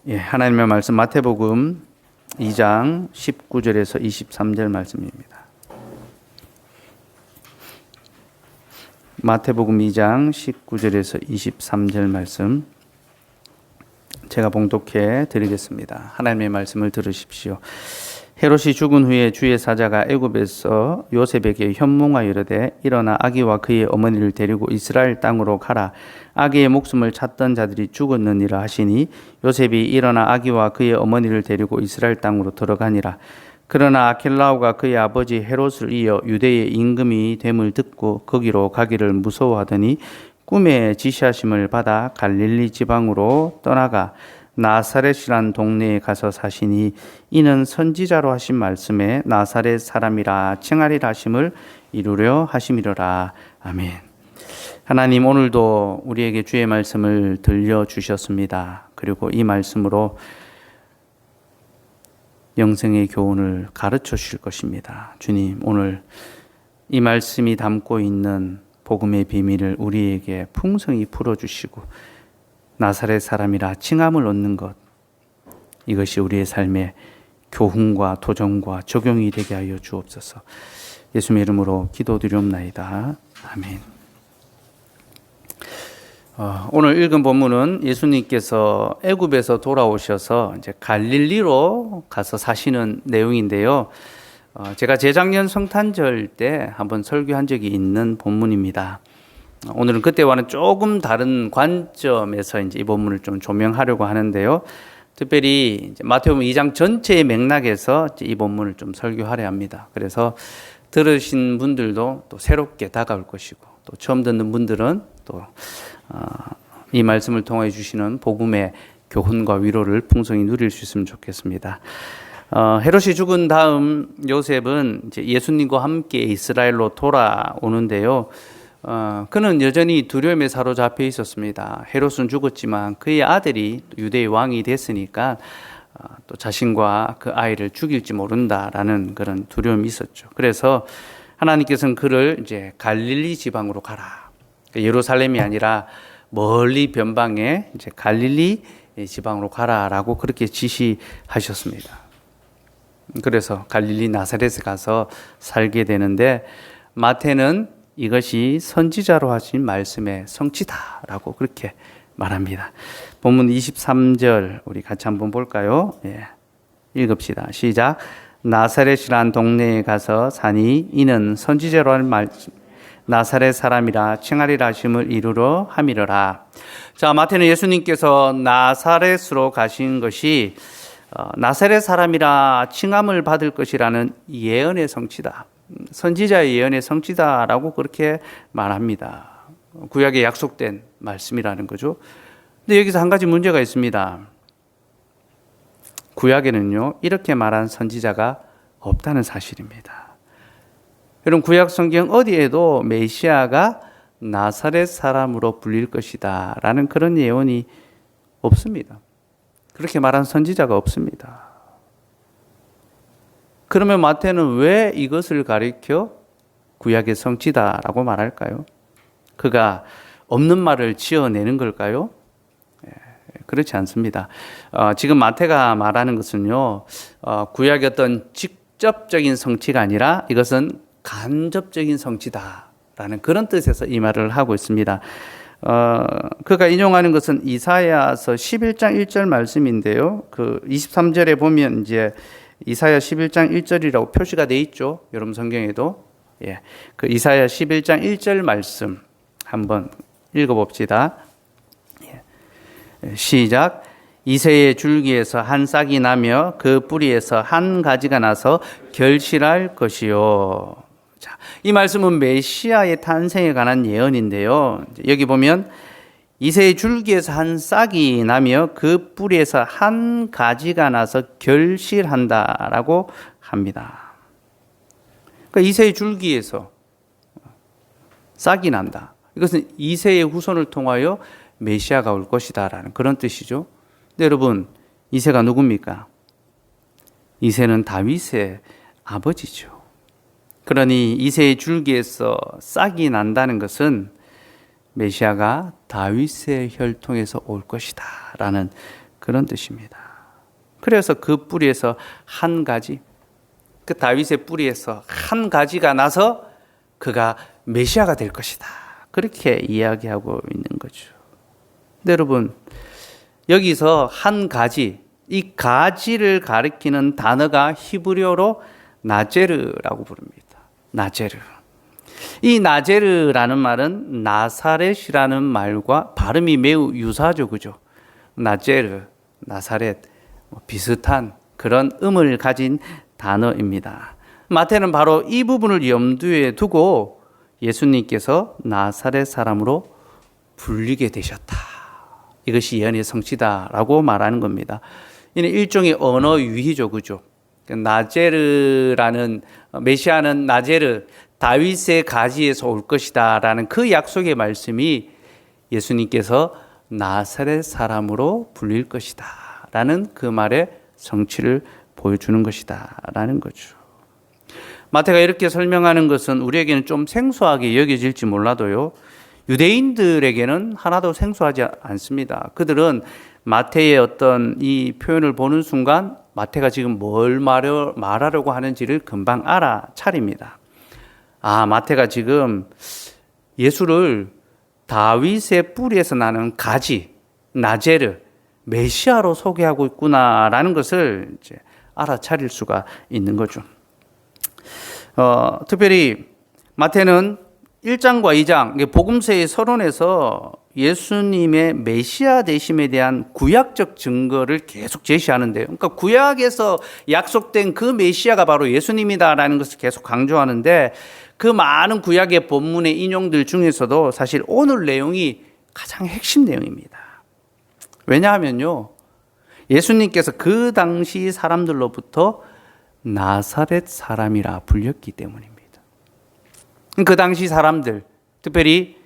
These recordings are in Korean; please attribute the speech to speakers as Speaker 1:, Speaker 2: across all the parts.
Speaker 1: 하나님의 말씀 마태복음 2장 19절에서 23절 말씀입니다. 마태복음 2장 19절에서 23절 말씀 제가 봉독해 드리겠습니다. 하나님의 말씀을 들으십시오. 헤롯이 죽은 후에 주의 사자가 애굽에서 요셉에게 현몽하여 이르되 일어나 아기와 그의 어머니를 데리고 이스라엘 땅으로 가라. 아기의 목숨을 찾던 자들이 죽었느니라 하시니 요셉이 일어나 아기와 그의 어머니를 데리고 이스라엘 땅으로 들어가니라. 그러나 아킬라오가 그의 아버지 헤롯을 이어 유대의 임금이 됨을 듣고 거기로 가기를 무서워하더니 꿈에 지시하심을 받아 갈릴리 지방으로 떠나가 나사렛이란 동네에 가서 사시니 이는 선지자로 하신 말씀에 나사렛 사람이라 칭하리라 하심을 이루려 하심이로라. 아멘. 하나님, 오늘도 우리에게 주의 말씀을 들려주셨습니다. 그리고 이 말씀으로 영생의 교훈을 가르쳐 주실 것입니다. 주님, 오늘 이 말씀이 담고 있는 복음의 비밀을 우리에게 풍성히 풀어주시고 나사렛 사람이라 칭함을 얻는 것, 이것이 우리의 삶의 교훈과 도전과 적용이 되게 하여 주옵소서. 예수님의 이름으로 기도드리옵나이다. 아멘. 오늘 읽은 본문은 예수님께서 애굽에서 돌아오셔서 이제 갈릴리로 가서 사시는 내용인데요. 제가 재작년 성탄절 때 한번 설교한 적이 있는 본문입니다. 오늘은 그때와는 조금 다른 관점에서 이제 이 본문을 좀 조명하려고 하는데요. 특별히 이제 마태복음 2장 전체의 맥락에서 이 본문을 좀 설교하려 합니다. 그래서 들으신 분들도 또 새롭게 다가올 것이고, 또 처음 듣는 분들은 또 이 말씀을 통해 주시는 복음의 교훈과 위로를 풍성히 누릴 수 있으면 좋겠습니다. 헤롯이 죽은 다음 요셉은 이제 예수님과 함께 이스라엘로 돌아오는데요. 그는 여전히 두려움에 사로잡혀 있었습니다. 헤롯은 죽었지만 그의 아들이 유대의 왕이 됐으니까 또 자신과 그 아이를 죽일지 모른다라는 그런 두려움이 있었죠. 그래서 하나님께서는 그를 이제 갈릴리 지방으로 가라. 예루살렘이 아니라 멀리 변방에 이제 갈릴리 지방으로 가라라고 그렇게 지시하셨습니다. 그래서 갈릴리 나사렛에 가서 살게 되는데 마태는 이것이 선지자로 하신 말씀의 성취다라고 그렇게 말합니다. 본문 23절 우리 같이 한번 볼까요? 읽읍시다. 시작. 나사렛이란 동네에 가서 사니 이는 선지자로 한 말씀 나사렛 사람이라 칭하리라 하심을 이루러 함이러라. 자, 마태는 예수님께서 나사렛으로 가신 것이 나사렛 사람이라 칭함을 받을 것이라는 예언의 성취다. 선지자의 예언의 성취다라고 그렇게 말합니다. 구약에 약속된 말씀이라는 거죠. 근데 여기서 한 가지 문제가 있습니다. 구약에는요, 이렇게 말한 선지자가 없다는 사실입니다. 여러분, 구약 성경 어디에도 메시아가 나사렛 사람으로 불릴 것이다 라는 그런 예언이 없습니다. 그렇게 말한 선지자가 없습니다. 그러면 마태는 왜 이것을 가리켜 구약의 성취다라고 말할까요? 그가 없는 말을 지어내는 걸까요? 그렇지 않습니다. 지금 마태가 말하는 것은요, 구약의 어떤 직접적인 성취가 아니라 이것은 간접적인 성취다라는 그런 뜻에서 이 말을 하고 있습니다. 그가 인용하는 것은 이사야서 11장 1절 말씀인데요. 그 23절에 보면 이제 이사야 11장 1절이라고 표시가 돼 있죠. 여러분 성경에도. 그 이사야 11장 1절 말씀 한번 읽어봅시다. 시작. 이새의 줄기에서 한 싹이 나며 그 뿌리에서 한 가지가 나서 결실할 것이요. 자, 이 말씀은 메시아의 탄생에 관한 예언인데요. 여기 보면 이새의 줄기에서 한 싹이 나며 그 뿌리에서 한 가지가 나서 결실한다라고 합니다. 그러니까 이새의 줄기에서 싹이 난다. 이것은 이새의 후손을 통하여 메시아가 올 것이다라는 그런 뜻이죠. 근데 여러분, 이새가 누굽니까? 이새는 다윗의 아버지죠. 그러니 이새의 줄기에서 싹이 난다는 것은 메시아가 다윗의 혈통에서 올 것이다 라는 그런 뜻입니다. 그래서 그 뿌리에서 한 가지, 그 다윗의 뿌리에서 한 가지가 나서 그가 메시아가 될 것이다. 그렇게 이야기하고 있는 거죠. 근데 여러분, 여기서 한 가지, 이 가지를 가리키는 단어가 히브리어로 나제르라고 부릅니다. 나제르. 이 나제르라는 말은 나사렛이라는 말과 발음이 매우 유사하죠. 그죠? 나제르, 나사렛, 비슷한 그런 음을 가진 단어입니다. 마태는 바로 이 부분을 염두에 두고 예수님께서 나사렛 사람으로 불리게 되셨다. 이것이 예언의 성취다라고 말하는 겁니다. 이는 일종의 언어 유희죠. 그죠? 나제르라는, 메시아는 나제르, 다윗의 가지에서 올 것이다 라는 그 약속의 말씀이 예수님께서 나사렛 사람으로 불릴 것이다 라는 그 말의 성취를 보여주는 것이다 라는 거죠. 마태가 이렇게 설명하는 것은 우리에게는 좀 생소하게 여겨질지 몰라도요, 유대인들에게는 하나도 생소하지 않습니다. 그들은 마태의 어떤 이 표현을 보는 순간 마태가 지금 뭘 말하려고 하는지를 금방 알아차립니다. 아, 마태가 지금 예수를 다윗의 뿌리에서 나는 가지, 나제르, 메시아로 소개하고 있구나라는 것을 이제 알아차릴 수가 있는 거죠. 특별히 마태는 1장과 2장, 복음서의 서론에서 예수님의 메시아 되심에 대한 구약적 증거를 계속 제시하는데요. 그러니까 구약에서 약속된 그 메시아가 바로 예수님이다라는 것을 계속 강조하는데, 그 많은 구약의 본문의 인용들 중에서도 사실 오늘 내용이 가장 핵심 내용입니다. 왜냐하면요, 예수님께서 그 당시 사람들로부터 나사렛 사람이라 불렸기 때문입니다. 그 당시 사람들, 특별히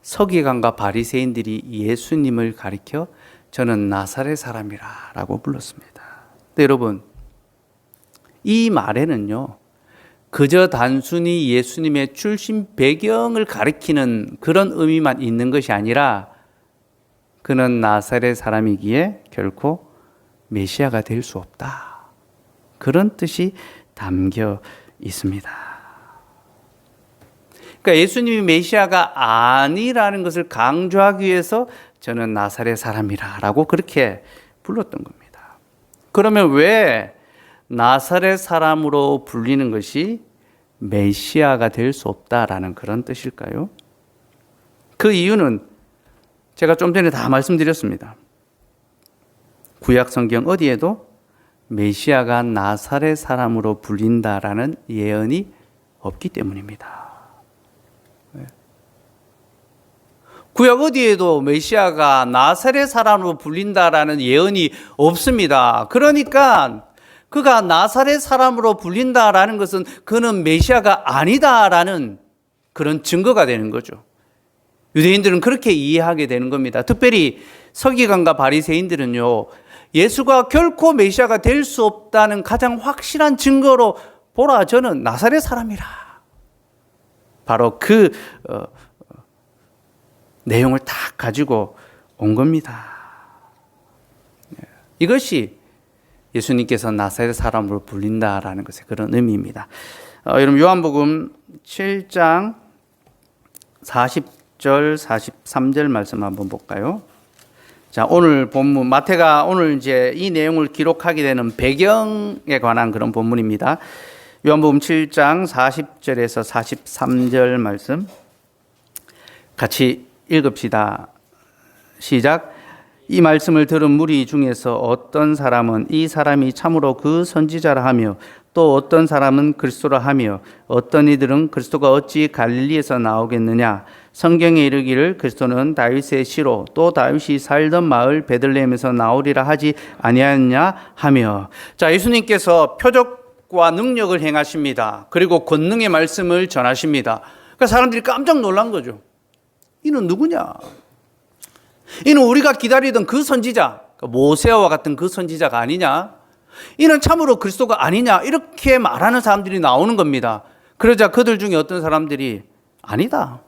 Speaker 1: 서기관과 바리새인들이 예수님을 가리켜 저는 나사렛 사람이라고 불렀습니다. 근데 여러분, 이 말에는요, 그저 단순히 예수님의 출신 배경을 가리키는 그런 의미만 있는 것이 아니라 그는 나사렛 사람이기에 결코 메시아가 될 수 없다. 그런 뜻이 담겨 있습니다. 그러니까 예수님이 메시아가 아니라는 것을 강조하기 위해서 저는 나사렛 사람이라고 그렇게 불렀던 겁니다. 그러면 왜 나사렛 사람으로 불리는 것이 메시아가 될 수 없다라는 그런 뜻일까요? 그 이유는 제가 좀 전에 다 말씀드렸습니다. 구약 성경 어디에도 메시아가 나사렛 사람으로 불린다라는 예언이 없기 때문입니다. 구약 어디에도 메시아가 나사렛 사람으로 불린다라는 예언이 없습니다. 그러니까 그가 나사렛 사람으로 불린다라는 것은 그는 메시아가 아니다라는 그런 증거가 되는 거죠. 유대인들은 그렇게 이해하게 되는 겁니다. 특별히 서기관과 바리새인들은요, 예수가 결코 메시아가 될 수 없다는 가장 확실한 증거로 보라, 저는 나사렛 사람이라. 바로 그 내용을 딱 가지고 온 겁니다. 이것이 예수님께서 나사렛 사람으로 불린다라는 것의 그런 의미입니다. 여러분, 요한복음 7장 40절 43절 말씀 한번 볼까요? 자, 오늘 본문, 마태가 오늘 이제 이 내용을 기록하게 되는 배경에 관한 그런 본문입니다. 요한복음 7장 40절에서 43절 말씀 같이 읽읍시다. 시작. 이 말씀을 들은 무리 중에서 어떤 사람은 이 사람이 참으로 그 선지자라 하며, 또 어떤 사람은 그리스도라 하며, 어떤 이들은 그리스도가 어찌 갈릴리에서 나오겠느냐, 성경에 이르기를 그리스도는 다윗의 씨로 또 다윗이 살던 마을 베들레헴에서 나오리라 하지 아니하였냐 하며. 자, 예수님께서 표적과 능력을 행하십니다. 그리고 권능의 말씀을 전하십니다. 그러니까 사람들이 깜짝 놀란 거죠. 이는 누구냐? 이는 우리가 기다리던 그 선지자, 모세와 같은 그 선지자가 아니냐? 이는 참으로 그리스도가 아니냐? 이렇게 말하는 사람들이 나오는 겁니다. 그러자 그들 중에 어떤 사람들이 아니다.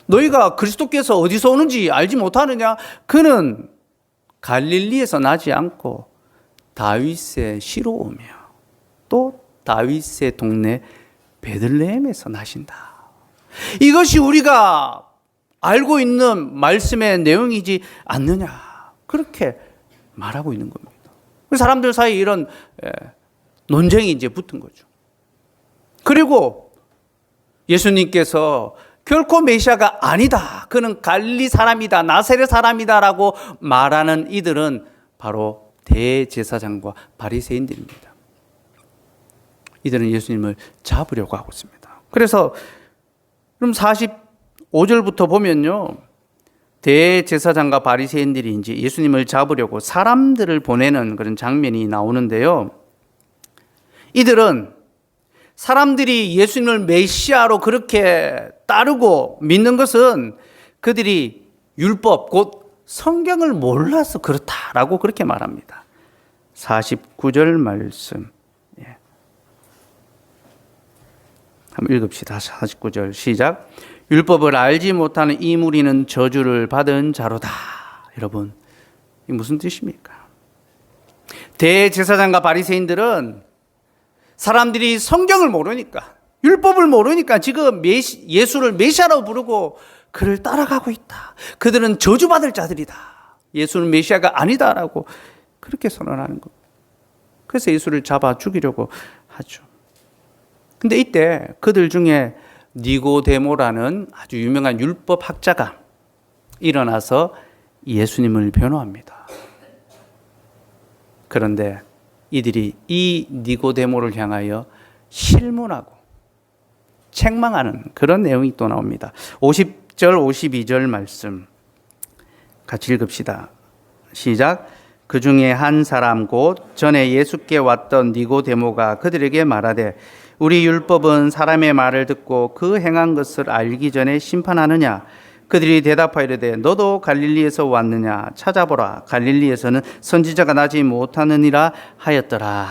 Speaker 1: 너희가 그리스도께서 어디서 오는지 알지 못하느냐? 그는 갈릴리에서 나지 않고 다윗의 시로 오며 또 다윗의 동네 베들레헴에서 나신다. 이것이 우리가 알고 있는 말씀의 내용이지 않느냐, 그렇게 말하고 있는 겁니다. 사람들 사이에 이런 논쟁이 이제 붙은 거죠. 그리고 예수님께서 결코 메시아가 아니다, 그는 갈릴리 사람이다, 나사렛 사람이다라고 말하는 이들은 바로 대제사장과 바리새인들입니다. 이들은 예수님을 잡으려고 하고 있습니다. 그래서 그럼 45절부터 보면요, 대제사장과 바리새인들이 이제 예수님을 잡으려고 사람들을 보내는 그런 장면이 나오는데요. 이들은 사람들이 예수님을 메시아로 그렇게 따르고 믿는 것은 그들이 율법, 곧 성경을 몰라서 그렇다라고 그렇게 말합니다. 49절 말씀. 한번 읽읍시다. 49절 시작. 율법을 알지 못하는 이 무리는 저주를 받은 자로다. 여러분, 이 무슨 뜻입니까? 대제사장과 바리새인들은 사람들이 성경을 모르니까, 율법을 모르니까 지금 예수를 메시아라고 부르고 그를 따라가고 있다. 그들은 저주받을 자들이다. 예수는 메시아가 아니다라고 그렇게 선언하는 겁니다. 그래서 예수를 잡아 죽이려고 하죠. 근데 이때 그들 중에 니고데모라는 아주 유명한 율법 학자가 일어나서 예수님을 변호합니다. 그런데 이들이 이 니고데모를 향하여 실문하고 책망하는 그런 내용이 또 나옵니다. 50절 52절 말씀 같이 읽읍시다. 시작. 그 중에 한 사람 곧 전에 예수께 왔던 니고데모가 그들에게 말하되 우리 율법은 사람의 말을 듣고 그 행한 것을 알기 전에 심판하느냐? 그들이 대답하여 이르되 너도 갈릴리에서 왔느냐? 찾아보라. 갈릴리에서는 선지자가 나지 못하느니라 하였더라.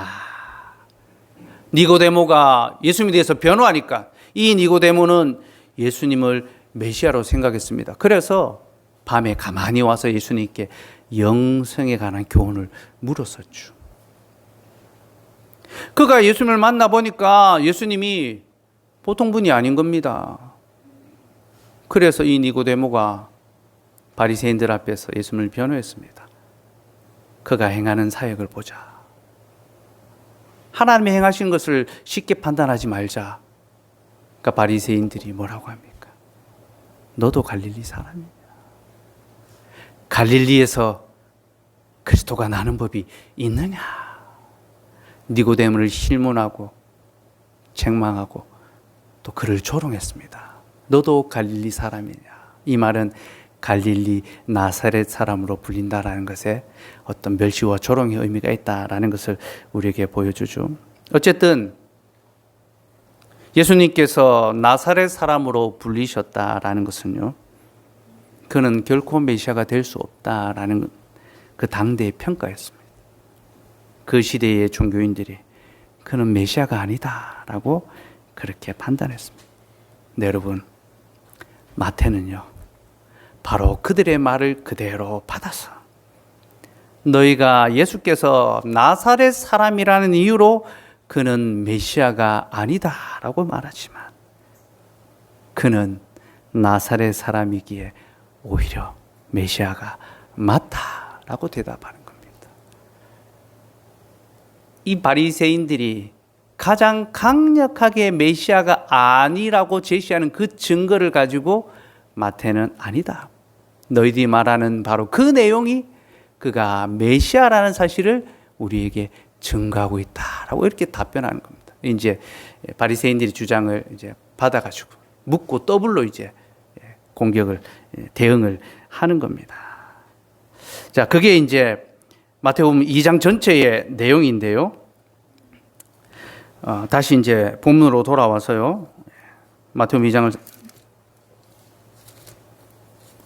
Speaker 1: 니고데모가 예수님에 대해서 변호하니까 이 니고데모는 예수님을 메시아로 생각했습니다. 그래서 밤에 가만히 와서 예수님께 영성에 관한 교훈을 물었었죠. 그가 예수님을 만나보니까 예수님이 보통 분이 아닌 겁니다. 그래서 이 니고데모가 바리새인들 앞에서 예수님을 변호했습니다. 그가 행하는 사역을 보자. 하나님이 행하신 것을 쉽게 판단하지 말자. 그러니까 바리새인들이 뭐라고 합니까? 너도 갈릴리 사람이냐? 갈릴리에서 그리스도가 나는 법이 있느냐? 니고데모를 실문하고 책망하고 또 그를 조롱했습니다. 너도 갈릴리 사람이냐? 이 말은 갈릴리 나사렛 사람으로 불린다라는 것에 어떤 멸시와 조롱의 의미가 있다라는 것을 우리에게 보여주죠. 어쨌든 예수님께서 나사렛 사람으로 불리셨다라는 것은요, 그는 결코 메시아가 될 수 없다라는 그 당대의 평가였습니다. 그 시대의 종교인들이 그는 메시아가 아니다라고 그렇게 판단했습니다. 네, 여러분, 마태는요, 바로 그들의 말을 그대로 받아서 너희가 예수께서 나사렛 사람이라는 이유로 그는 메시아가 아니다라고 말하지만 그는 나사렛 사람이기에 오히려 메시아가 맞다라고 대답하는 겁니다. 이 바리새인들이 가장 강력하게 메시아가 아니라고 제시하는 그 증거를 가지고 마태는 아니다. 너희들이 말하는 바로 그 내용이 그가 메시아라는 사실을 우리에게 증거하고 있다라고 이렇게 답변하는 겁니다. 이제 바리새인들이 주장을 이제 받아가지고 묻고 더블로 이제 공격을 대응을 하는 겁니다. 자, 그게 이제 마태복음 2장 전체의 내용인데요. 다시 이제 본문으로 돌아와서요. 마태복음 2장으로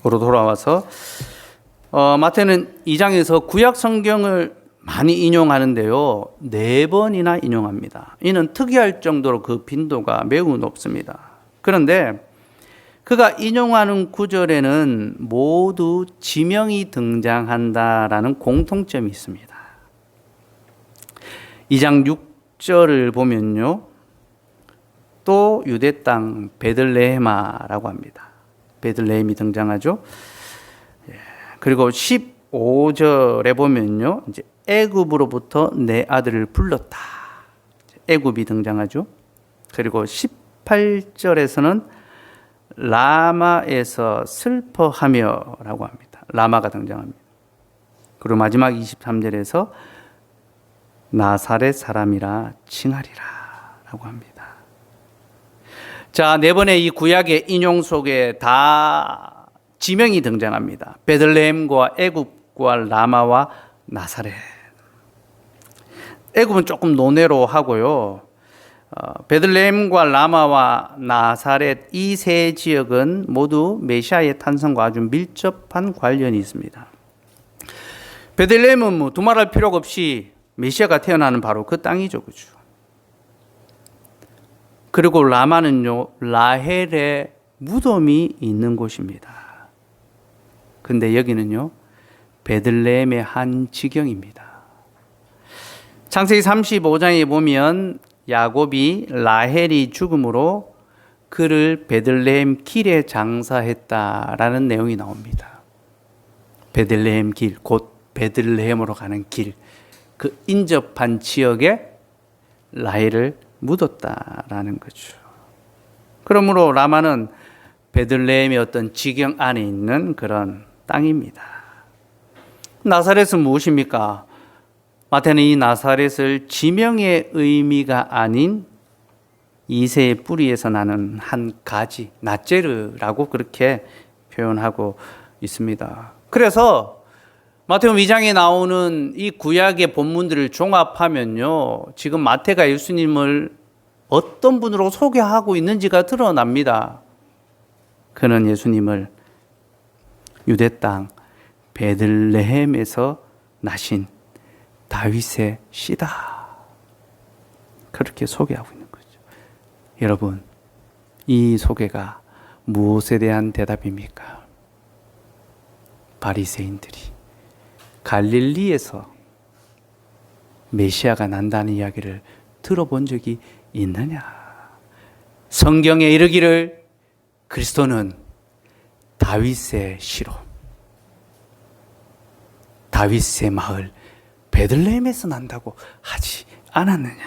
Speaker 1: 돌아와서 마태는 2장에서 구약 성경을 많이 인용하는데요. 4번이나 인용합니다. 이는 특이할 정도로 그 빈도가 매우 높습니다. 그런데 그가 인용하는 구절에는 모두 지명이 등장한다라는 공통점이 있습니다. 2장 6절을 보면요, 또 유대 땅 베들레헴아라고 합니다. 베들레헴이 등장하죠. 그리고 15절에 보면요, 이제 애굽으로부터 내 아들을 불렀다. 애굽이 등장하죠. 그리고 18절에서는 라마에서 슬퍼하며라고 합니다. 라마가 등장합니다. 그리고 마지막 23절에서 나사렛 사람이라 칭하리라라고 합니다. 자, 네 번의 이 구약의 인용 속에 다 지명이 등장합니다. 베들레헴과 애굽과 라마와 나사렛. 애굽은 조금 논외로 하고요. 베들레헴과 라마와 나사렛 이 세 지역은 모두 메시아의 탄생과 아주 밀접한 관련이 있습니다. 베들레헴은 뭐 두말할 필요가 없이 메시아가 태어나는 바로 그 땅이죠, 그죠? 그리고 라마는요, 라헬의 무덤이 있는 곳입니다. 근데 여기는요, 베들레헴의 한 지경입니다. 창세기 35장에 보면 야곱이 라헬이 죽음으로 그를 베들레헴 길에 장사했다라는 내용이 나옵니다. 베들레헴 길, 곧 베들레헴으로 가는 길, 그 인접한 지역에 라헬을 묻었다라는 거죠. 그러므로 라마는 베들레헴의 어떤 지경 안에 있는 그런 땅입니다. 나사렛은 무엇입니까? 마태는 이 나사렛을 지명의 의미가 아닌 이새의 뿌리에서 나는 한 가지, 낫제르라고 그렇게 표현하고 있습니다. 그래서 마태복음 2장에 나오는 이 구약의 본문들을 종합하면요, 지금 마태가 예수님을 어떤 분으로 소개하고 있는지가 드러납니다. 그는 예수님을 유대 땅 베들레헴에서 나신 다윗의 씨다, 그렇게 소개하고 있는 거죠. 여러분, 이 소개가 무엇에 대한 대답입니까? 바리새인들이 갈릴리에서 메시아가 난다는 이야기를 들어본 적이 있느냐? 성경에 이르기를 그리스도는 다윗의 씨로, 다윗의 마을 베들레헴에서 난다고 하지 않았느냐?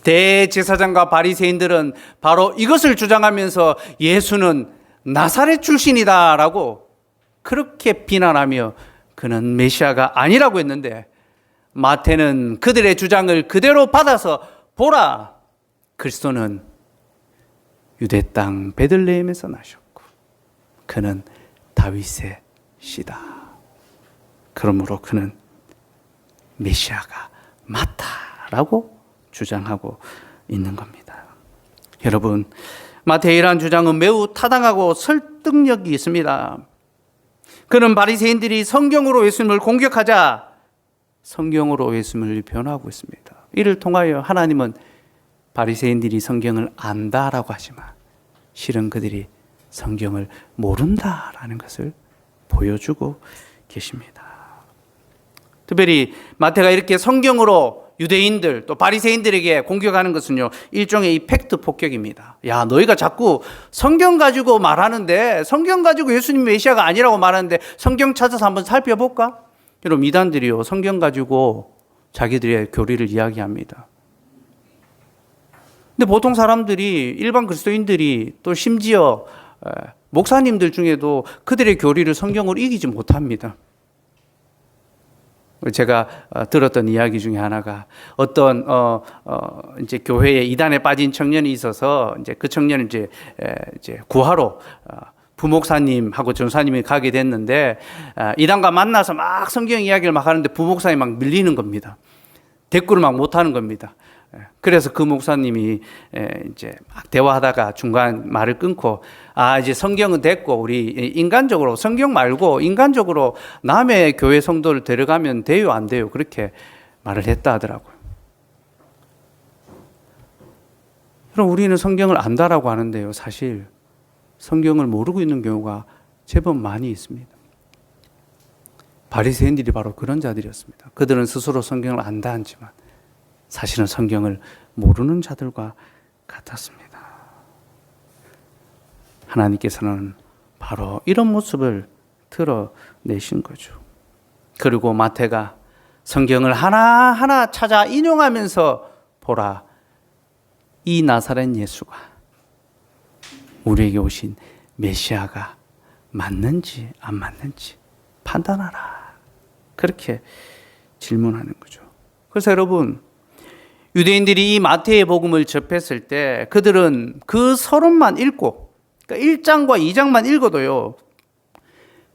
Speaker 1: 대제사장과 바리새인들은 바로 이것을 주장하면서 예수는 나사렛 출신이다라고 그렇게 비난하며 그는 메시아가 아니라고 했는데, 마태는 그들의 주장을 그대로 받아서 보라, 그리스도는 유대 땅 베들레헴에서 나셨고 그는 다윗의 씨다. 그러므로 그는 메시아가 맞다라고 주장하고 있는 겁니다. 여러분, 마태의 이러한 주장은 매우 타당하고 설득력이 있습니다. 그는 바리새인들이 성경으로 예수님을 공격하자 성경으로 예수님을 변호하고 있습니다. 이를 통하여 하나님은 바리새인들이 성경을 안다라고 하지만 실은 그들이 성경을 모른다라는 것을 보여주고 계십니다. 특별히 마태가 이렇게 성경으로 유대인들 또 바리새인들에게 공격하는 것은요, 일종의 이 팩트 폭격입니다. 야, 너희가 자꾸 성경 가지고 말하는데, 성경 가지고 예수님 메시아가 아니라고 말하는데 성경 찾아서 한번 살펴볼까? 여러분, 이단들이요, 성경 가지고 자기들의 교리를 이야기합니다. 근데 보통 사람들이, 일반 그리스도인들이 또 심지어 목사님들 중에도 그들의 교리를 성경으로 이기지 못합니다. 제가 들었던 이야기 중에 하나가 어떤 이제 교회에 이단에 빠진 청년이 있어서 이제 그 청년을 이제 구하러 부목사님하고 전사님이 가게 됐는데, 이단과 만나서 막 성경 이야기를 막 하는데 부목사님이 막 밀리는 겁니다. 대꾸를 막 못하는 겁니다. 그래서 그 목사님이 이제 막 대화하다가 중간 말을 끊고, 이제 성경은 됐고 우리 인간적으로, 성경 말고 인간적으로 남의 교회 성도를 데려가면 돼요, 안 돼요? 그렇게 말을 했다 하더라고요. 그럼 우리는 성경을 안다라고 하는데요. 사실 성경을 모르고 있는 경우가 제법 많이 있습니다. 바리새인들이 바로 그런 자들이었습니다. 그들은 스스로 성경을 안다 하지만 사실은 성경을 모르는 자들과 같았습니다. 하나님께서는 바로 이런 모습을 드러내신 거죠. 그리고 마태가 성경을 하나하나 찾아 인용하면서 보라, 이 나사렛 예수가 우리에게 오신 메시아가 맞는지 안 맞는지 판단하라. 그렇게 질문하는 거죠. 그래서 여러분, 유대인들이 이 마태의 복음을 접했을 때 그들은 그 서론만 읽고, 그러니까 1장과 2장만 읽어도요,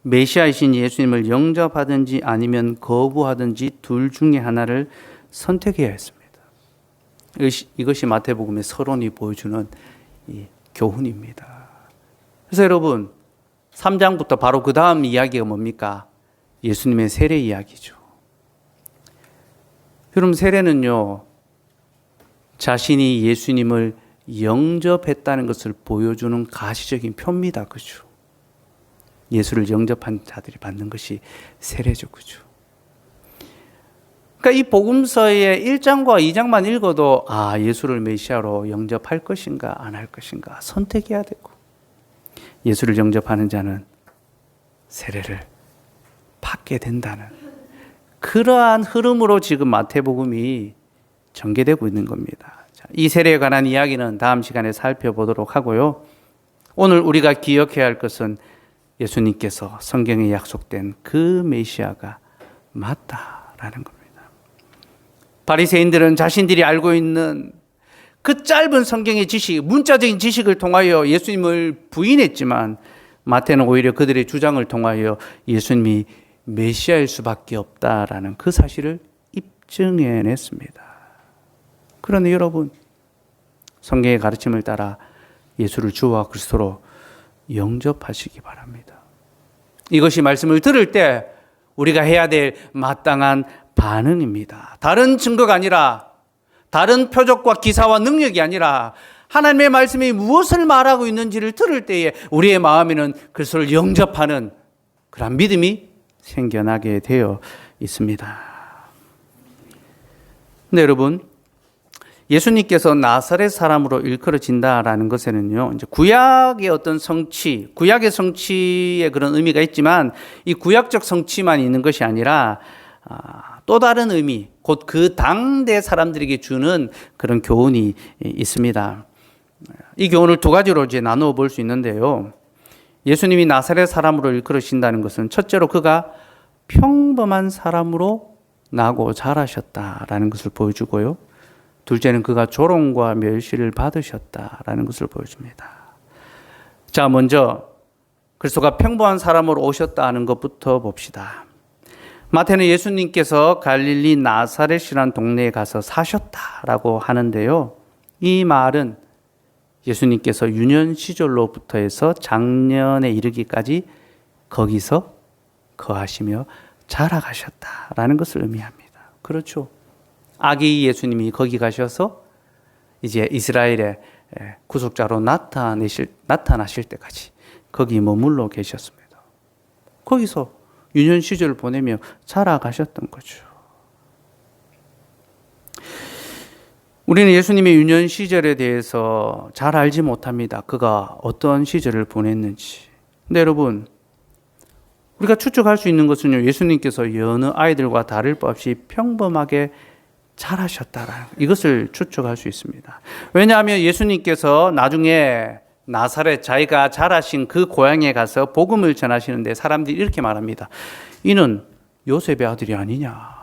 Speaker 1: 메시아이신 예수님을 영접하든지 아니면 거부하든지 둘 중에 하나를 선택해야 했습니다. 이것이 마태복음의 서론이 보여주는 이 교훈입니다. 그래서 여러분, 3장부터 바로 그 다음 이야기가 뭡니까? 예수님의 세례 이야기죠. 여러분, 세례는요, 자신이 예수님을 영접했다는 것을 보여주는 가시적인 표입니다. 그죠? 예수를 영접한 자들이 받는 것이 세례죠. 그죠? 그러니까 이 복음서의 1장과 2장만 읽어도 예수를 메시아로 영접할 것인가 안 할 것인가 선택해야 되고, 예수를 영접하는 자는 세례를 받게 된다는 그러한 흐름으로 지금 마태복음이 전개되고 있는 겁니다. 이 세례에 관한 이야기는 다음 시간에 살펴보도록 하고요. 오늘 우리가 기억해야 할 것은 예수님께서 성경에 약속된 그 메시아가 맞다라는 겁니다. 바리새인들은 자신들이 알고 있는 그 짧은 성경의 지식, 문자적인 지식을 통하여 예수님을 부인했지만 마태는 오히려 그들의 주장을 통하여 예수님이 메시아일 수밖에 없다라는 그 사실을 입증해냈습니다. 그러나 여러분, 성경의 가르침을 따라 예수를 주와 그리스도로 영접하시기 바랍니다. 이것이 말씀을 들을 때 우리가 해야 될 마땅한 반응입니다. 다른 증거가 아니라, 다른 표적과 기사와 능력이 아니라 하나님의 말씀이 무엇을 말하고 있는지를 들을 때에 우리의 마음에는 그리스도를 영접하는 그런 믿음이 생겨나게 되어 있습니다. 근데 여러분, 예수님께서 나사렛 사람으로 일컬어진다라는 것에는요, 이제 구약의 어떤 성취, 구약의 성취의 그런 의미가 있지만 이 구약적 성취만 있는 것이 아니라 또 다른 의미, 곧 그 당대 사람들에게 주는 그런 교훈이 있습니다. 이 교훈을 두 가지로 이제 나누어 볼 수 있는데요. 예수님이 나사렛 사람으로 일컬어진다는 것은 첫째로 그가 평범한 사람으로 나고 자라셨다라는 것을 보여주고요. 둘째는 그가 조롱과 멸시를 받으셨다라는 것을 보여줍니다. 자, 먼저 그리스도가 평범한 사람으로 오셨다는 것부터 봅시다. 마태는 예수님께서 갈릴리 나사렛이라는 동네에 가서 사셨다라고 하는데요. 이 말은 예수님께서 유년 시절로부터 해서 장년에 이르기까지 거기서 거하시며 자라가셨다라는 것을 의미합니다. 그렇죠. 아기 예수님이 거기 가셔서 이제 이스라엘의 구속자로 나타나실 때까지 거기 머물러 계셨습니다. 거기서 유년 시절을 보내며 자라가셨던 거죠. 우리는 예수님의 유년 시절에 대해서 잘 알지 못합니다. 그가 어떤 시절을 보냈는지. 근데 여러분, 우리가 추측할 수 있는 것은요, 예수님께서 여느 아이들과 다를 바 없이 평범하게 자라셨다라는 이것을 추측할 수 있습니다. 왜냐하면 예수님께서 나중에 나사렛 자기가 자라신 그 고향에 가서 복음을 전하시는데 사람들이 이렇게 말합니다. 이는 요셉의 아들이 아니냐.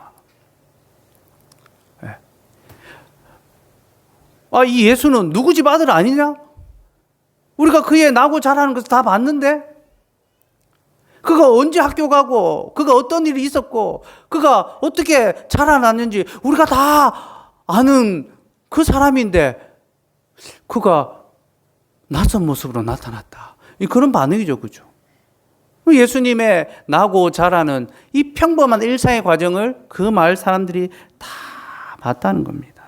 Speaker 1: 이 예수는 누구 집 아들 아니냐? 우리가 그의 나고 자라는 것을 다 봤는데, 그가 언제 학교 가고, 그가 어떤 일이 있었고, 그가 어떻게 자라났는지 우리가 다 아는 그 사람인데, 그가 낯선 모습으로 나타났다. 그런 반응이죠, 그죠? 예수님의 나고 자라는 이 평범한 일상의 과정을 그 마을 사람들이 다 봤다는 겁니다.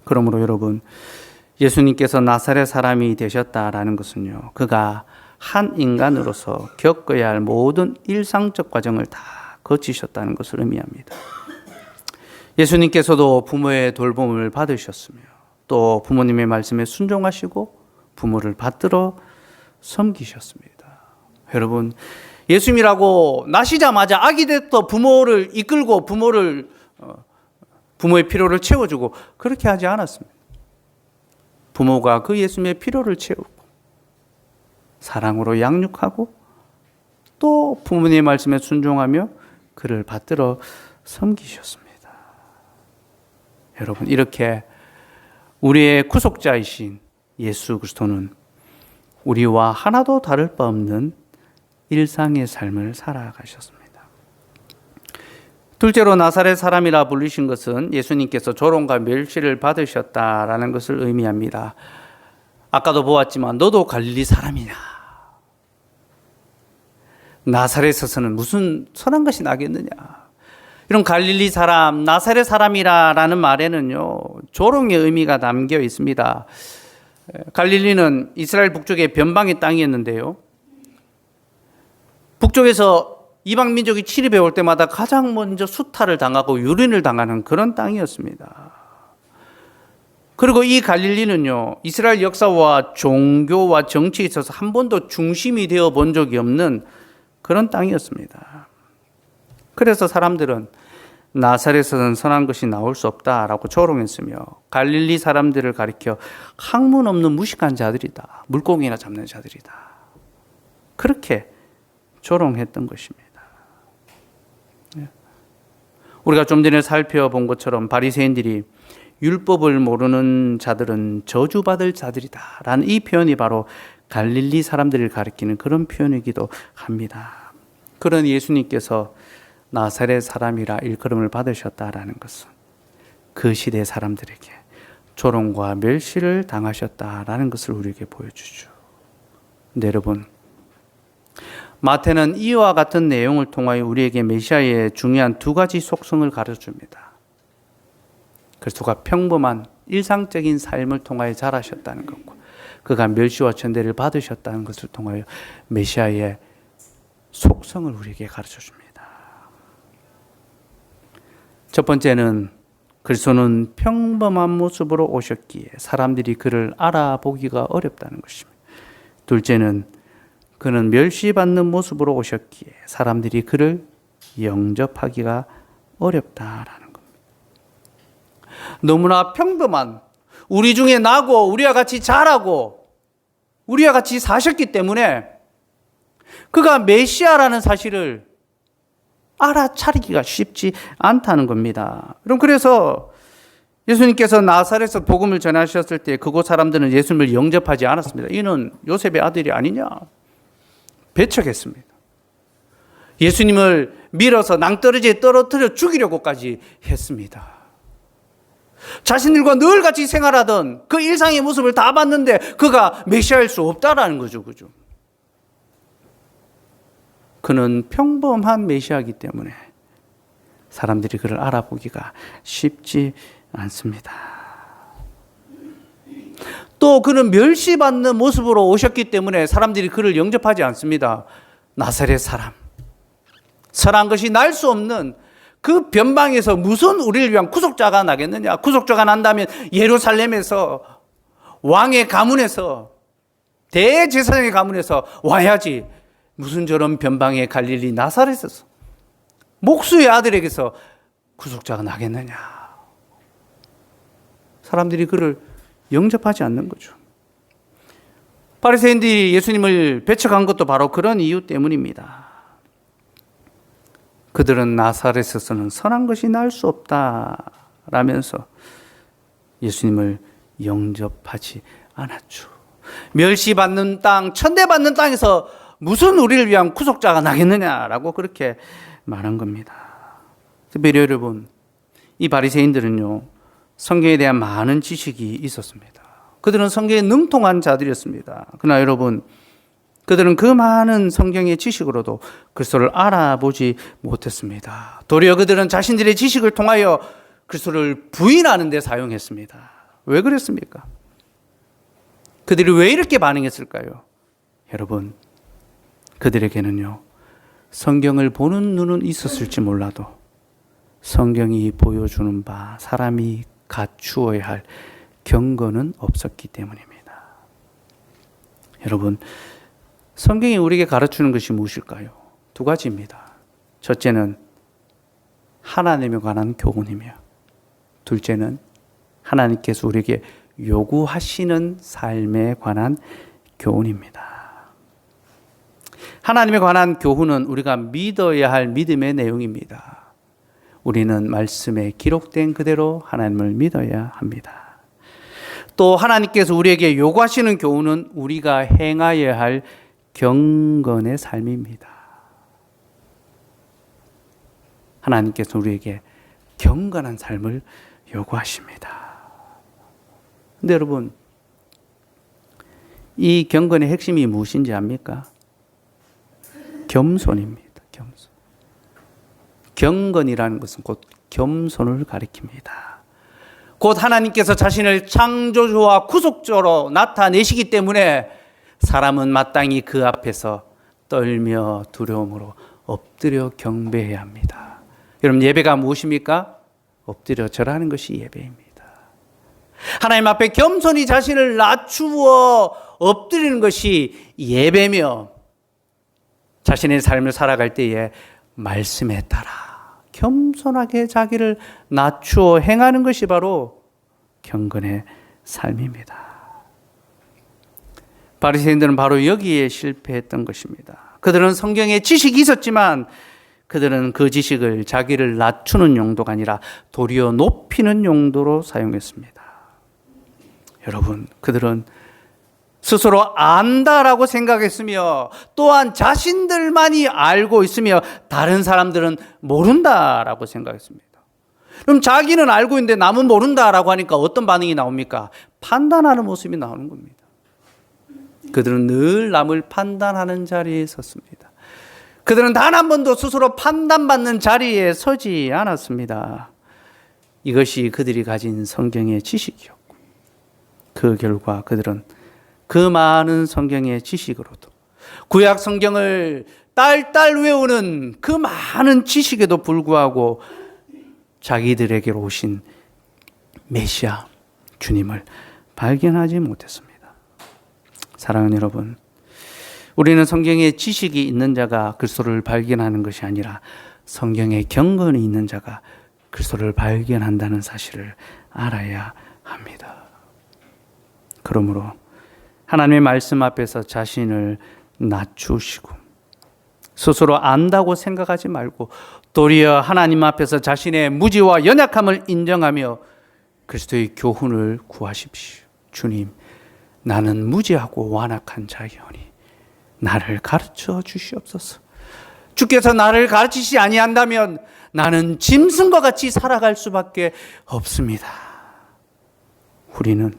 Speaker 1: 그러므로 여러분, 예수님께서 나사렛 사람이 되셨다라는 것은요, 그가 한 인간으로서 겪어야 할 모든 일상적 과정을 다 거치셨다는 것을 의미합니다. 예수님께서도 부모의 돌봄을 받으셨으며 또 부모님의 말씀에 순종하시고 부모를 받들어 섬기셨습니다. 여러분, 예수님이라고 나시자마자 아기 때부터 부모를 이끌고 부모의 필요를 채워주고 그렇게 하지 않았습니다. 부모가 그 예수님의 필요를 채우고 사랑으로 양육하고 또 부모님의 말씀에 순종하며 그를 받들어 섬기셨습니다. 여러분, 이렇게 우리의 구속자이신 예수 그리스도는 우리와 하나도 다를 바 없는 일상의 삶을 살아가셨습니다. 둘째로 나사렛 사람이라 불리신 것은 예수님께서 조롱과 멸시를 받으셨다라는 것을 의미합니다. 아까도 보았지만 너도 갈릴리 사람이냐? 나사렛에서는 무슨 선한 것이 나겠느냐? 이런 갈릴리 사람, 나사렛 사람이라는 말에는요, 조롱의 의미가 담겨 있습니다. 갈릴리는 이스라엘 북쪽의 변방의 땅이었는데요. 북쪽에서 이방 민족이 침입해 올 때마다 가장 먼저 수탈을 당하고 유린을 당하는 그런 땅이었습니다. 그리고 이 갈릴리는요, 이스라엘 역사와 종교와 정치에 있어서 한 번도 중심이 되어 본 적이 없는 그런 땅이었습니다. 그래서 사람들은 나사렛에서는 선한 것이 나올 수 없다라고 조롱했으며 갈릴리 사람들을 가리켜 학문 없는 무식한 자들이다, 물고기나 잡는 자들이다, 그렇게 조롱했던 것입니다. 우리가 좀 전에 살펴본 것처럼 바리새인들이 율법을 모르는 자들은 저주받을 자들이다 라는 이 표현이 바로 갈릴리 사람들을 가리키는 그런 표현이기도 합니다. 그런 예수님께서 나사렛 사람이라 일컬음을 받으셨다라는 것은 그 시대 사람들에게 조롱과 멸시를 당하셨다라는 것을 우리에게 보여주죠. 근데 여러분, 마태는 이와 같은 내용을 통하여 우리에게 메시아의 중요한 두 가지 속성을 가르쳐줍니다. 그리스도가 평범한 일상적인 삶을 통하여 자라셨다는 것과 그가 멸시와 천대를 받으셨다는 것을 통하여 메시아의 속성을 우리에게 가르쳐줍니다. 첫 번째는 그리스도는 평범한 모습으로 오셨기에 사람들이 그를 알아보기가 어렵다는 것입니다. 둘째는 그는 멸시받는 모습으로 오셨기에 사람들이 그를 영접하기가 어렵다라는 겁니다. 너무나 평범한, 우리 중에 나고 우리와 같이 자라고 우리와 같이 사셨기 때문에 그가 메시아라는 사실을 알아차리기가 쉽지 않다는 겁니다. 그럼 그래서 예수님께서 나사렛에서 복음을 전하셨을 때 그곳 사람들은 예수님을 영접하지 않았습니다. 이는 요셉의 아들이 아니냐? 배척했습니다. 예수님을 밀어서 낭떠러지에 떨어뜨려 죽이려고까지 했습니다. 자신들과 늘 같이 생활하던 그 일상의 모습을 다 봤는데 그가 메시아일 수 없다라는 거죠. 그죠? 그는 평범한 메시아이기 때문에 사람들이 그를 알아보기가 쉽지 않습니다. 또 그는 멸시받는 모습으로 오셨기 때문에 사람들이 그를 영접하지 않습니다. 나사렛 사람, 선한 것이 날 수 없는 그 변방에서 무슨 우리를 위한 구속자가 나겠느냐? 구속자가 난다면 예루살렘에서 왕의 가문에서 대제사장의 가문에서 와야지, 무슨 저런 변방의 갈릴리 나사렛에서 목수의 아들에게서 구속자가 나겠느냐? 사람들이 그를 영접하지 않는 거죠. 바리새인들이 예수님을 배척한 것도 바로 그런 이유 때문입니다. 그들은 나사렛에서는 선한 것이 날 수 없다라면서 예수님을 영접하지 않았죠. 멸시받는 땅, 천대받는 땅에서 무슨 우리를 위한 구속자가 나겠느냐라고 그렇게 말한 겁니다. 특별히 여러분, 이 바리새인들은요, 성경에 대한 많은 지식이 있었습니다. 그들은 성경에 능통한 자들이었습니다. 그러나 여러분, 그들은 그 많은 성경의 지식으로도 그리스도를 알아보지 못했습니다. 도리어 그들은 자신들의 지식을 통하여 그리스도를 부인하는 데 사용했습니다. 왜 그랬습니까? 그들이 왜 이렇게 반응했을까요? 여러분, 그들에게는요, 성경을 보는 눈은 있었을지 몰라도 성경이 보여주는 바 사람이 갖추어야 할 경건은 없었기 때문입니다. 여러분, 성경이 우리에게 가르치는 것이 무엇일까요? 두 가지입니다. 첫째는 하나님에 관한 교훈이며, 둘째는 하나님께서 우리에게 요구하시는 삶에 관한 교훈입니다. 하나님에 관한 교훈은 우리가 믿어야 할 믿음의 내용입니다. 우리는 말씀에 기록된 그대로 하나님을 믿어야 합니다. 또 하나님께서 우리에게 요구하시는 교훈은 우리가 행하여야 할 경건의 삶입니다. 하나님께서 우리에게 경건한 삶을 요구하십니다. 근데 여러분, 이 경건의 핵심이 무엇인지 압니까? 겸손입니다. 겸손. 경건이라는 것은 곧 겸손을 가리킵니다. 곧 하나님께서 자신을 창조주와 구속주로 나타내시기 때문에 사람은 마땅히 그 앞에서 떨며 두려움으로 엎드려 경배해야 합니다. 여러분, 예배가 무엇입니까? 엎드려 절하는 것이 예배입니다. 하나님 앞에 겸손히 자신을 낮추어 엎드리는 것이 예배며, 자신의 삶을 살아갈 때에 말씀에 따라 겸손하게 자기를 낮추어 행하는 것이 바로 경건의 삶입니다. 바리새인들은 바로 여기에 실패했던 것입니다. 그들은 성경에 지식이 있었지만 그들은 그 지식을 자기를 낮추는 용도가 아니라 도리어 높이는 용도로 사용했습니다. 여러분, 그들은 스스로 안다라고 생각했으며 또한 자신들만이 알고 있으며 다른 사람들은 모른다라고 생각했습니다. 그럼 자기는 알고 있는데 남은 모른다라고 하니까 어떤 반응이 나옵니까? 판단하는 모습이 나오는 겁니다. 그들은 늘 남을 판단하는 자리에 섰습니다. 그들은 단 한 번도 스스로 판단받는 자리에 서지 않았습니다. 이것이 그들이 가진 성경의 지식이었고, 그 결과 그들은 그 많은 성경의 지식으로도, 구약 성경을 딸딸 외우는 그 많은 지식에도 불구하고 자기들에게로 오신 메시아 주님을 발견하지 못했습니다. 사랑하는 여러분, 우리는 성경에 지식이 있는 자가 그리스도를 발견하는 것이 아니라 성경에 경건이 있는 자가 그리스도를 발견한다는 사실을 알아야 합니다. 그러므로 하나님의 말씀 앞에서 자신을 낮추시고 스스로 안다고 생각하지 말고 도리어 하나님 앞에서 자신의 무지와 연약함을 인정하며 그리스도의 교훈을 구하십시오. 주님, 나는 무지하고 완악한 자이오니 나를 가르쳐 주시옵소서. 주께서 나를 가르치시 아니한다면 나는 짐승과 같이 살아갈 수밖에 없습니다. 우리는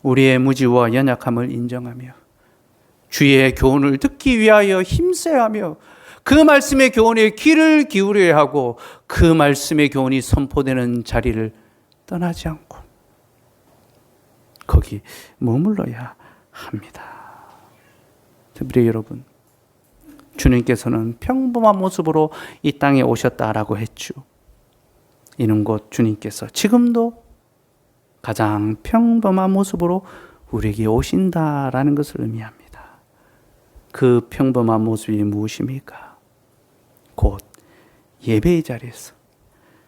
Speaker 1: 우리의 무지와 연약함을 인정하며 주의 교훈을 듣기 위하여 힘써야 하며 그 말씀의 교훈에 귀를 기울여야 하고 그 말씀의 교훈이 선포되는 자리를 떠나지 않고 거기 머물러야 합니다. 특별히 여러분, 주님께서는 평범한 모습으로 이 땅에 오셨다라고 했죠. 이는 곧 주님께서 지금도 가장 평범한 모습으로 우리에게 오신다라는 것을 의미합니다. 그 평범한 모습이 무엇입니까? 곧 예배의 자리에서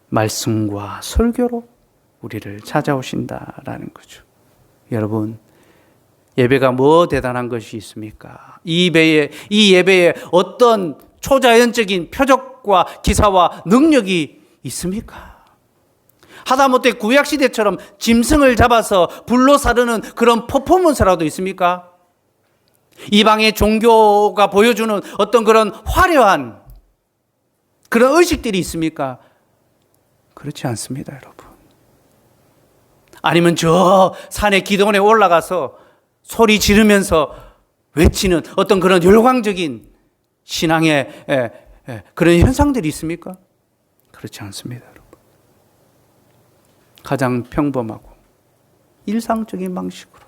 Speaker 1: 말씀과 설교로 우리를 찾아오신다라는 거죠. 여러분, 예배가 뭐 대단한 것이 있습니까? 이 예배에 어떤 초자연적인 표적과 기사와 능력이 있습니까? 하다못해 구약시대처럼 짐승을 잡아서 불로 사르는 그런 퍼포먼스라도 있습니까? 이방의 종교가 보여주는 어떤 그런 화려한 그런 의식들이 있습니까? 그렇지 않습니다, 여러분. 아니면 저 산의 기둥에 올라가서 소리 지르면서 외치는 어떤 그런 열광적인 신앙의 그런 현상들이 있습니까? 그렇지 않습니다, 여러분. 가장 평범하고 일상적인 방식으로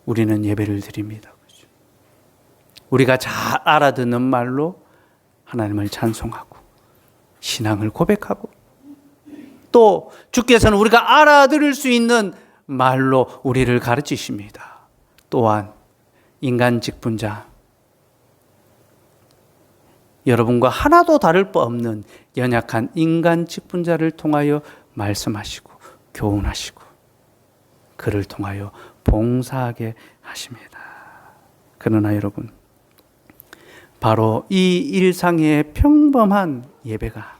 Speaker 1: 우리는 예배를 드립니다. 우리가 잘 알아듣는 말로 하나님을 찬송하고 신앙을 고백하고 또 주께서는 우리가 알아들을 수 있는 말로 우리를 가르치십니다. 또한 인간 직분자, 여러분과 하나도 다를 바 없는 연약한 인간 직분자를 통하여 말씀하시고 교훈하시고 그를 통하여 봉사하게 하십니다. 그러나 여러분, 바로 이 일상의 평범한 예배가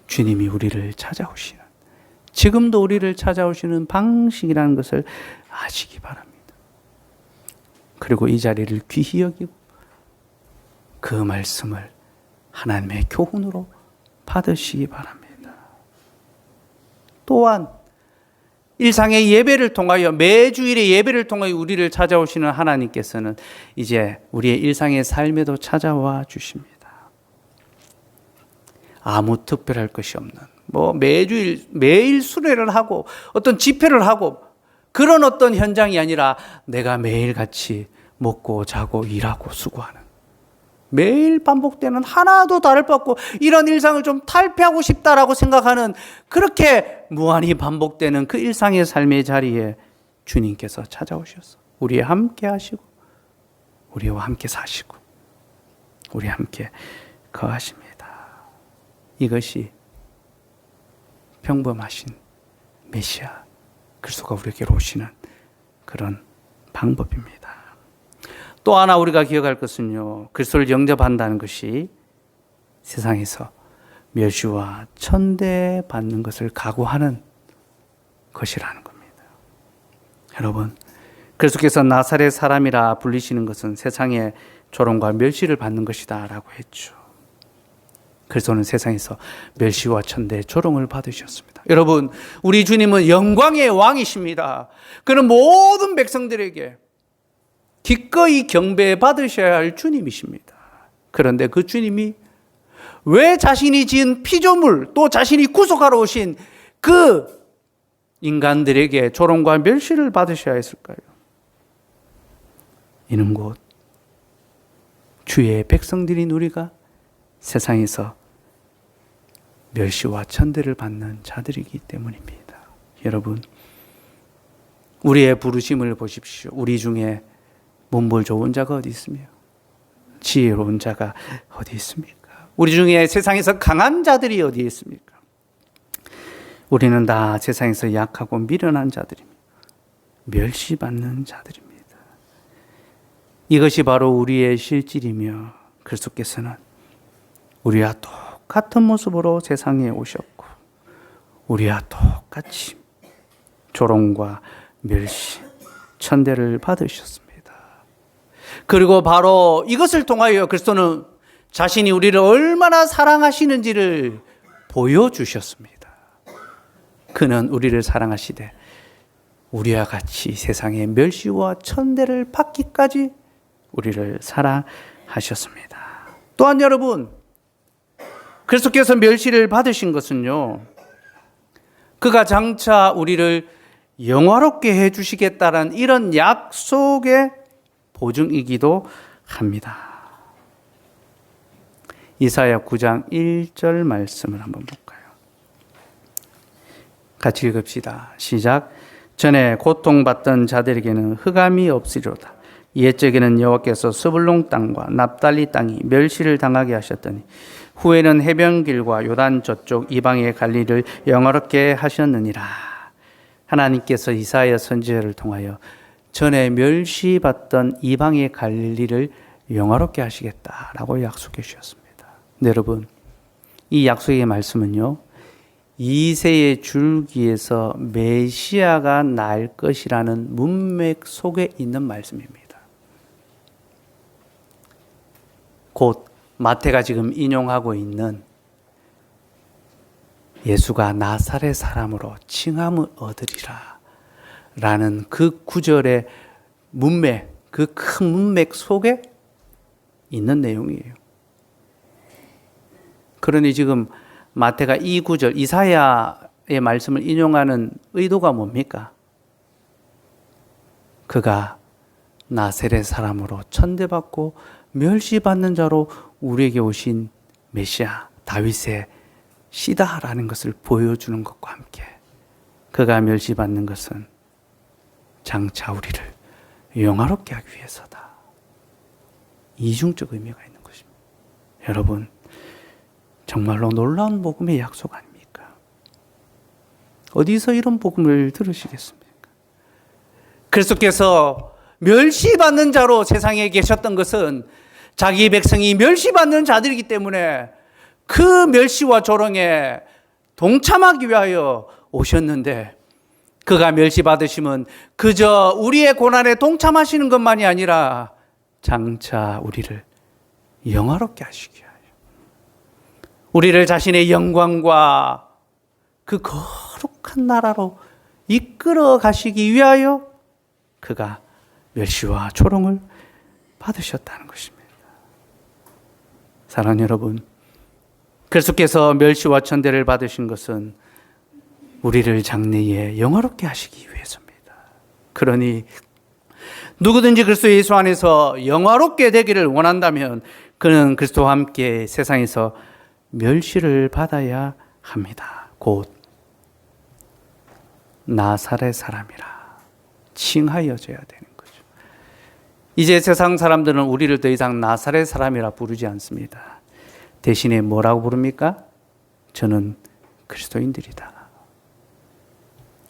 Speaker 1: 주님이 우리를 찾아오시는, 지금도 우리를 찾아오시는 방식이라는 것을 아시기 바랍니다. 그리고 이 자리를 귀히 여기고 그 말씀을 하나님의 교훈으로 받으시기 바랍니다. 또한 일상의 예배를 통하여, 매주일의 예배를 통하여 우리를 찾아오시는 하나님께서는 이제 우리의 일상의 삶에도 찾아와 주십니다. 아무 특별할 것이 없는, 매주일 매일 수례를 하고 어떤 집회를 하고 그런 어떤 현장이 아니라 내가 매일같이 먹고 자고 일하고 수고하는, 매일 반복되는, 하나도 다를 바 없고 이런 일상을 좀 탈피하고 싶다라고 생각하는, 그렇게 무한히 반복되는 그 일상의 삶의 자리에 주님께서 찾아오셔서 우리와 함께 하시고 우리와 함께 사시고 우리와 함께 거하십니다. 이것이 평범하신 메시아 그리스도가 우리에게로 오시는 그런 방법입니다. 또 하나 우리가 기억할 것은요, 그리스도를 영접한다는 것이 세상에서 멸시와 천대받는 것을 각오하는 것이라는 겁니다. 여러분, 그리스도께서 나사렛 사람이라 불리시는 것은 세상의 조롱과 멸시를 받는 것이다 라고 했죠. 그리스도는 세상에서 멸시와 천대, 조롱을 받으셨습니다. 여러분, 우리 주님은 영광의 왕이십니다. 그는 모든 백성들에게 기꺼이 경배받으셔야 할 주님이십니다. 그런데 그 주님이 왜 자신이 지은 피조물, 또 자신이 구속하러 오신 그 인간들에게 조롱과 멸시를 받으셔야 했을까요? 이는 곧 주의 백성들인 우리가 세상에서 멸시와 천대를 받는 자들이기 때문입니다. 여러분, 우리의 부르심을 보십시오. 우리 중에 문벌 좋은 자가 어디 있으며 지혜로운 자가 어디 있습니까? 우리 중에 세상에서 강한 자들이 어디 있습니까? 우리는 다 세상에서 약하고 미련한 자들입니다. 멸시받는 자들입니다. 이것이 바로 우리의 실질이며 그리스도께서는 우리와 똑같은 모습으로 세상에 오셨고 우리와 똑같이 조롱과 멸시, 천대를 받으셨습니다. 그리고 바로 이것을 통하여 그리스도는 자신이 우리를 얼마나 사랑하시는지를 보여주셨습니다. 그는 우리를 사랑하시되 우리와 같이 세상의 멸시와 천대를 받기까지 우리를 사랑하셨습니다. 또한 여러분, 그리스도께서 멸시를 받으신 것은요, 그가 장차 우리를 영화롭게 해주시겠다는 이런 약속의 보증이기도 합니다. 이사야 9장 1절 말씀을 한번 볼까요? 같이 읽읍시다. 시작. 전에 고통받던 자들에게는 흑암이 없으리로다. 옛적에는 여호와께서 스불론 땅과 납달리 땅이 멸시를 당하게 하셨더니 후에는 해변길과 요단 저쪽 이방의 갈릴리를 영화롭게 하셨느니라. 하나님께서 이사야 선지자를 통하여 전에 멸시받던 이방의 갈릴리를 영화롭게 하시겠다라고 약속해 주셨습니다. 네, 여러분, 이 약속의 말씀은요, 이새의 줄기에서 메시아가 날 것이라는 문맥 속에 있는 말씀입니다. 곧 마태가 지금 인용하고 있는 예수가 나사렛 사람으로 칭함을 얻으리라 라는 그 구절의 문맥, 그 큰 문맥 속에 있는 내용이에요. 그러니 지금 마태가 이 구절, 이사야의 말씀을 인용하는 의도가 뭡니까? 그가 나사렛 사람으로 천대받고 멸시받는 자로 우리에게 오신 메시아 다윗의 씨다라는 것을 보여주는 것과 함께 그가 멸시받는 것은 장차 우리를 영화롭게 하기 위해서다. 이중적 의미가 있는 것입니다. 여러분, 정말로 놀라운 복음의 약속 아닙니까? 어디서 이런 복음을 들으시겠습니까? 그리스도께서 멸시받는 자로 세상에 계셨던 것은 자기 백성이 멸시받는 자들이기 때문에 그 멸시와 조롱에 동참하기 위하여 오셨는데, 그가 멸시받으심은 그저 우리의 고난에 동참하시는 것만이 아니라 장차 우리를 영화롭게 하시기 위하여, 우리를 자신의 영광과 그 거룩한 나라로 이끌어 가시기 위하여 그가 멸시와 조롱을 받으셨다는 것입니다. 사랑하는 여러분, 그리스도께서 멸시와 천대를 받으신 것은 우리를 장래에 영화롭게 하시기 위해서입니다. 그러니 누구든지 그리스도 예수 안에서 영화롭게 되기를 원한다면 그는 그리스도와 함께 세상에서 멸시를 받아야 합니다. 곧 나사렛 사람이라 칭하여져야 되는 거죠. 이제 세상 사람들은 우리를 더 이상 나사렛 사람이라 부르지 않습니다. 대신에 뭐라고 부릅니까? 저는 그리스도인들이다,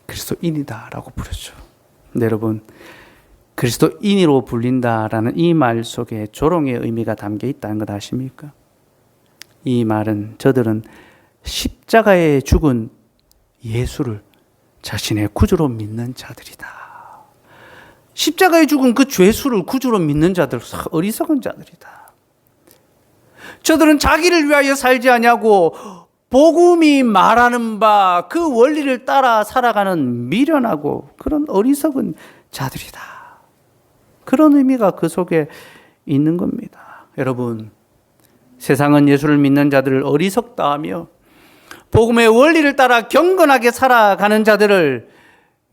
Speaker 1: 그리스도인이다 라고 부르죠. 근데 여러분, 그리스도인으로 불린다라는 이 말 속에 조롱의 의미가 담겨 있다는 것 아십니까? 이 말은 저들은 십자가에 죽은 예수를 자신의 구주로 믿는 자들이다. 십자가에 죽은 그 죄수를 구주로 믿는 자들, 어리석은 자들이다. 저들은 자기를 위하여 살지 아니하고 복음이 말하는 바 그 원리를 따라 살아가는 미련하고 그런 어리석은 자들이다. 그런 의미가 그 속에 있는 겁니다. 여러분, 세상은 예수를 믿는 자들을 어리석다 하며 복음의 원리를 따라 경건하게 살아가는 자들을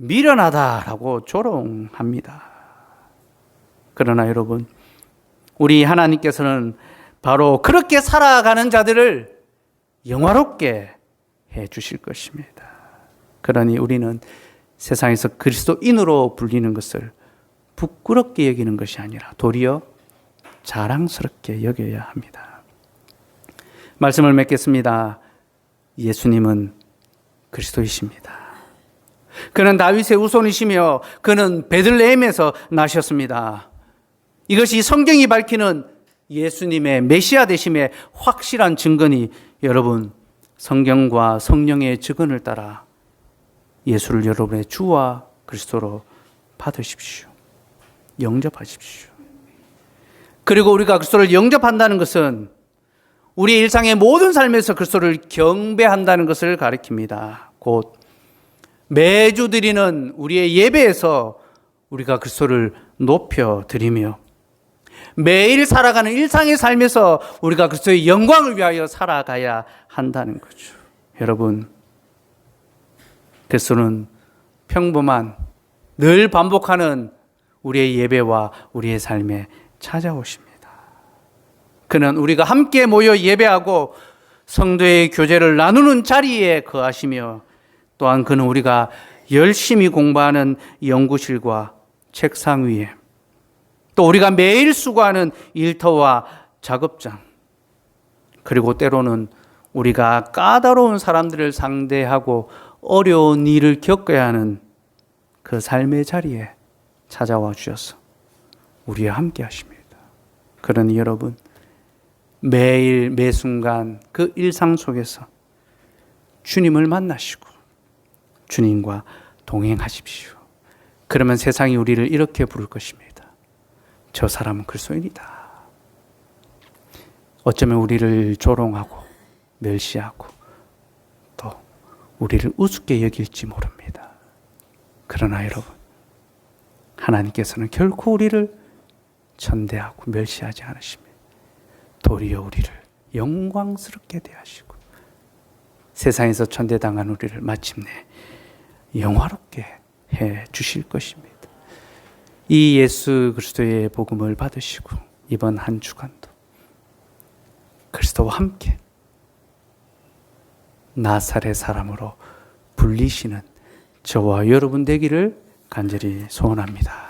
Speaker 1: 미련하다라고 조롱합니다. 그러나 여러분, 우리 하나님께서는 바로 그렇게 살아가는 자들을 영화롭게 해 주실 것입니다. 그러니 우리는 세상에서 그리스도인으로 불리는 것을 부끄럽게 여기는 것이 아니라 도리어 자랑스럽게 여겨야 합니다. 말씀을 맺겠습니다. 예수님은 그리스도이십니다. 그는 다윗의 후손이시며 그는 베들레헴에서 나셨습니다. 이것이 성경이 밝히는 예수님의 메시아 되심의 확실한 증거니 여러분, 성경과 성령의 증언을 따라 예수를 여러분의 주와 그리스도로 받으십시오. 영접하십시오. 그리고 우리가 그리스도를 영접한다는 것은 우리의 일상의 모든 삶에서 그리스도를 경배한다는 것을 가리킵니다. 곧 매주 드리는 우리의 예배에서 우리가 그리스도를 높여드리며 매일 살아가는 일상의 삶에서 우리가 그리스도의 영광을 위하여 살아가야 한다는 거죠. 여러분, 그리스도는 평범한 늘 반복하는 우리의 예배와 우리의 삶에 찾아오십니다. 그는 우리가 함께 모여 예배하고 성도의 교제를 나누는 자리에 거하시며 또한 그는 우리가 열심히 공부하는 연구실과 책상 위에 또 우리가 매일 수고하는 일터와 작업장 그리고 때로는 우리가 까다로운 사람들을 상대하고 어려운 일을 겪어야 하는 그 삶의 자리에 찾아와 주셔서 우리와 함께 하십니다. 그러니 여러분, 매일 매 순간 그 일상 속에서 주님을 만나시고 주님과 동행하십시오. 그러면 세상이 우리를 이렇게 부를 것입니다. 저 사람은 그리스도인이다. 어쩌면 우리를 조롱하고 멸시하고 또 우리를 우습게 여길지 모릅니다. 그러나 여러분, 하나님께서는 결코 우리를 천대하고 멸시하지 않으십니다. 도리어 우리를 영광스럽게 대하시고 세상에서 천대당한 우리를 마침내 영화롭게 해 주실 것입니다. 이 예수 그리스도의 복음을 받으시고 이번 한 주간도 그리스도와 함께 나사렛 사람으로 불리시는 저와 여러분 되기를 간절히 소원합니다.